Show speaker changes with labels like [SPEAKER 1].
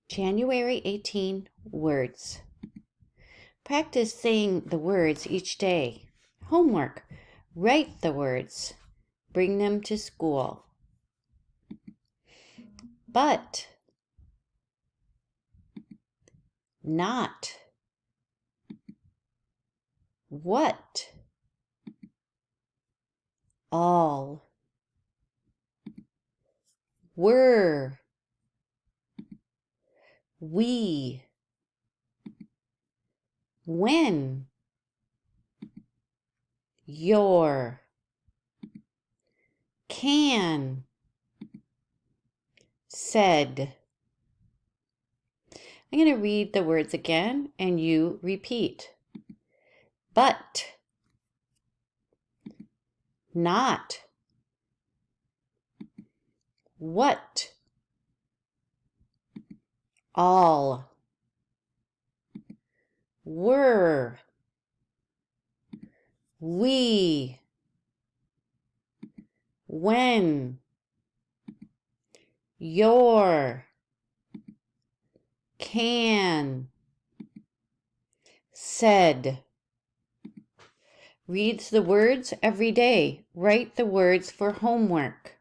[SPEAKER 1] January 18 words. Practice saying the words each day. Homework. Write the words. Bring them to school. But. Not. What. All. Were. We. When. Your. Can. Said. I'm going to read the words again and you repeat. But. Not. What. All. Were. We. When. Your. Can. Said. Reads the words every day. Write the words for homework.